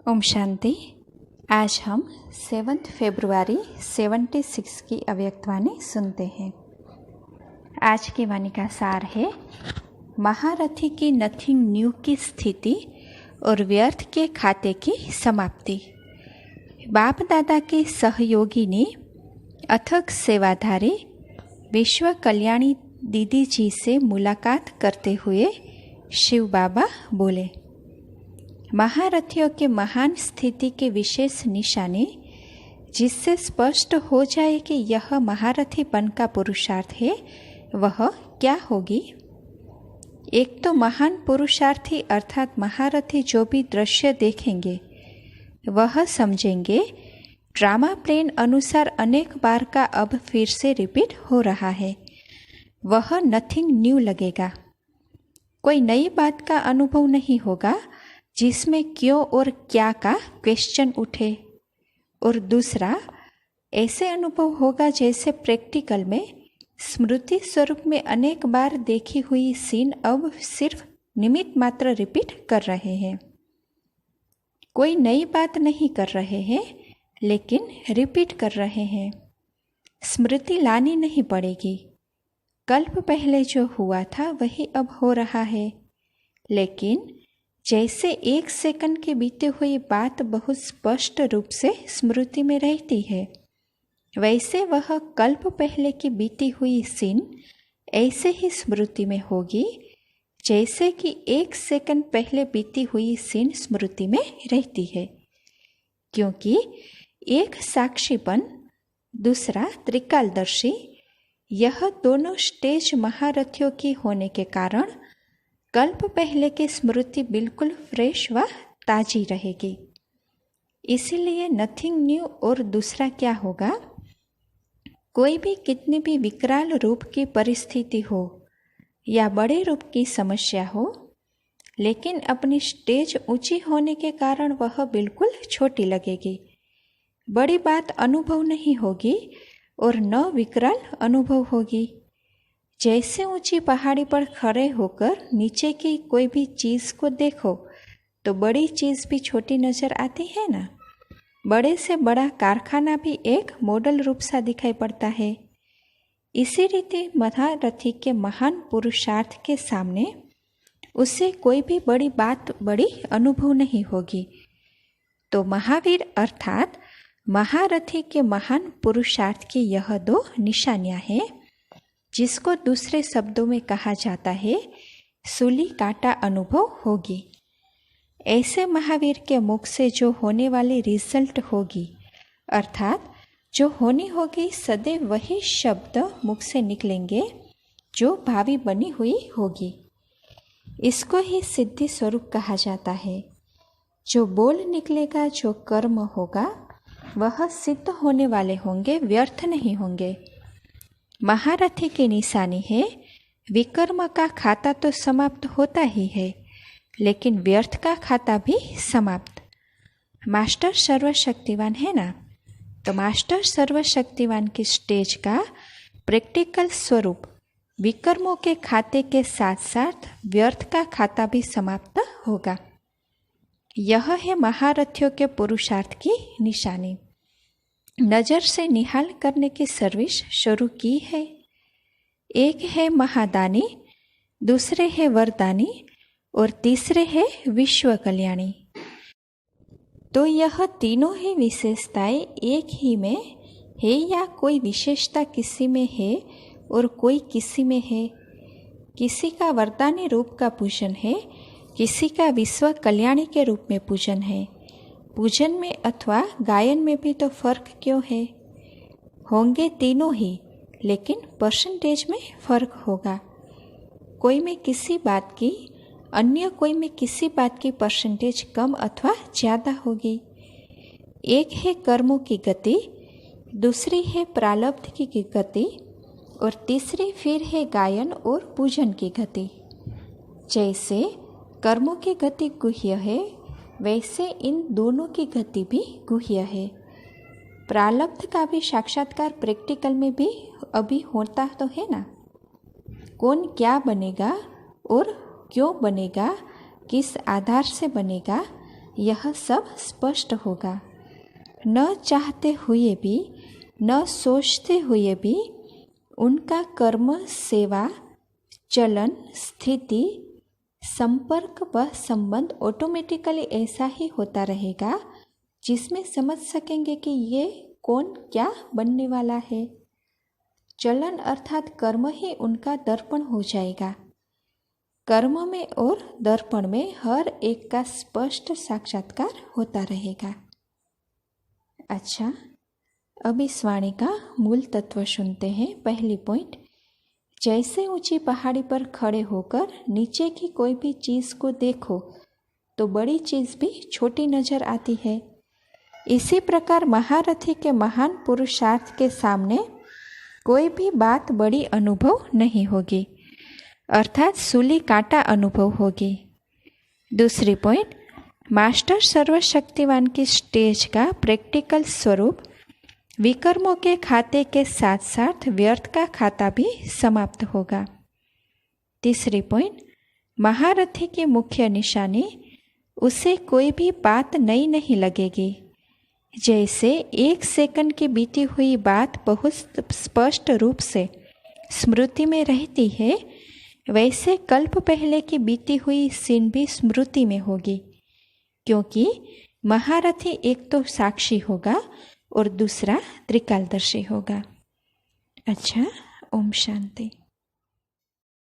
ओम शांति। आज हम 7 फरवरी 76 की अव्यक्तवाणी सुनते हैं। आज की वाणी का सार है, महारथी की नथिंग न्यू की स्थिति और व्यर्थ के खाते की समाप्ति। बाप दादा के सहयोगी ने अथक सेवाधारी विश्व कल्याणी दीदी जी से मुलाकात करते हुए शिव बाबा बोले, महारथियों के महान स्थिति के विशेष निशानी जिससे स्पष्ट हो जाए कि यह महारथीपन का पुरुषार्थ है, वह क्या होगी। एक तो महान पुरुषार्थी अर्थात महारथी जो भी दृश्य देखेंगे वह समझेंगे ड्रामा प्लेन अनुसार अनेक बार का अब फिर से रिपीट हो रहा है। वह नथिंग न्यू लगेगा, कोई नई बात का अनुभव नहीं होगा जिसमें क्यों और क्या का क्वेश्चन उठे। और दूसरा, ऐसे अनुभव होगा जैसे प्रैक्टिकल में स्मृति स्वरूप में अनेक बार देखी हुई सीन अब सिर्फ निमित्त मात्र रिपीट कर रहे हैं। कोई नई बात नहीं कर रहे हैं, लेकिन रिपीट कर रहे हैं। स्मृति लानी नहीं पड़ेगी। कल्प पहले जो हुआ था वही अब हो रहा है, लेकिन जैसे एक सेकंड के बीते हुई बात बहुत स्पष्ट रूप से स्मृति में रहती है, वैसे वह कल्प पहले की बीती हुई सीन ऐसे ही स्मृति में होगी जैसे कि एक सेकंड पहले बीती हुई सीन स्मृति में रहती है। क्योंकि एक साक्षीपन, दूसरा त्रिकालदर्शी, यह दोनों स्टेज महारथियों की होने के कारण कल्प पहले की स्मृति बिल्कुल फ्रेश व ताजी रहेगी। इसीलिए नथिंग न्यू। और दूसरा क्या होगा, कोई भी कितनी भी विकराल रूप की परिस्थिति हो या बड़े रूप की समस्या हो, लेकिन अपनी स्टेज ऊंची होने के कारण वह बिल्कुल छोटी लगेगी। बड़ी बात अनुभव नहीं होगी और न विकराल अनुभव होगी। जैसे ऊंची पहाड़ी पर खड़े होकर नीचे की कोई भी चीज़ को देखो तो बड़ी चीज़ भी छोटी नज़र आती है ना। बड़े से बड़ा कारखाना भी एक मॉडल रूप सा दिखाई पड़ता है। इसी रीति महारथी के महान पुरुषार्थ के सामने उससे कोई भी बड़ी बात बड़ी अनुभव नहीं होगी। तो महावीर अर्थात महारथी के महान पुरुषार्थ की यह दो निशानियां हैं, जिसको दूसरे शब्दों में कहा जाता है सूली काटा अनुभव होगी। ऐसे महावीर के मुख से जो होने वाली रिजल्ट होगी, अर्थात जो होनी होगी, सदैव वही शब्द मुख से निकलेंगे जो भावी बनी हुई होगी। इसको ही सिद्धि स्वरूप कहा जाता है। जो बोल निकलेगा, जो कर्म होगा, वह सिद्ध होने वाले होंगे, व्यर्थ नहीं होंगे। महारथी की निशानी है, विकर्म का खाता तो समाप्त होता ही है, लेकिन व्यर्थ का खाता भी समाप्त। मास्टर सर्वशक्तिवान है ना, तो मास्टर सर्वशक्तिवान की स्टेज का प्रैक्टिकल स्वरूप विकर्मों के खाते के साथ साथ व्यर्थ का खाता भी समाप्त होगा। यह है महारथियों के पुरुषार्थ की निशानी। नज़र से निहाल करने की सर्विस शुरू की है। एक है महादानी, दूसरे है वरदानी और तीसरे है विश्व कल्याणी। तो यह तीनों ही विशेषताएं एक ही में है या कोई विशेषता किसी में है और कोई किसी में है। किसी का वरदानी रूप का पूजन है, किसी का विश्व कल्याणी के रूप में पूजन है। पूजन में अथवा गायन में भी तो फर्क क्यों है। होंगे तीनों ही, लेकिन परसेंटेज में फर्क होगा। कोई में किसी बात की, अन्य कोई में किसी बात की परसेंटेज कम अथवा ज़्यादा होगी। एक है कर्मों की गति, दूसरी है प्रारब्ध की गति और तीसरी फिर है गायन और पूजन की गति। जैसे कर्मों की गति गुह्य है, वैसे इन दोनों की गति भी गुह्य है। प्रारब्ध का भी साक्षात्कार प्रैक्टिकल में भी अभी होता तो है ना। कौन क्या बनेगा और क्यों बनेगा, किस आधार से बनेगा, यह सब स्पष्ट होगा। न चाहते हुए भी, न सोचते हुए भी उनका कर्म, सेवा, चलन, स्थिति, संपर्क व संबंध ऑटोमेटिकली ऐसा ही होता रहेगा जिसमें समझ सकेंगे कि ये कौन क्या बनने वाला है। चलन अर्थात कर्म ही उनका दर्पण हो जाएगा। कर्म में और दर्पण में हर एक का स्पष्ट साक्षात्कार होता रहेगा। अच्छा, अब इस वाणी का मूल तत्व सुनते हैं। पहली पॉइंट, जैसे ऊंची पहाड़ी पर खड़े होकर नीचे की कोई भी चीज़ को देखो तो बड़ी चीज़ भी छोटी नजर आती है, इसी प्रकार महारथी के महान पुरुषार्थ के सामने कोई भी बात बड़ी अनुभव नहीं होगी, अर्थात सूली कांटा अनुभव होगी। दूसरी पॉइंट, मास्टर सर्वशक्तिवान की स्टेज का प्रैक्टिकल स्वरूप विकर्मों के खाते के साथ साथ व्यर्थ का खाता भी समाप्त होगा। तीसरी पॉइंट, महारथी की मुख्य निशानी उसे कोई भी बात नई नहीं लगेगी। जैसे 1 सेकंड की बीती हुई बात बहुत स्पष्ट रूप से स्मृति में रहती है, वैसे कल्प पहले की बीती हुई सीन भी स्मृति में होगी, क्योंकि महारथी एक तो साक्षी होगा और दूसरा त्रिकालदर्शी होगा। अच्छा, ओम शांति।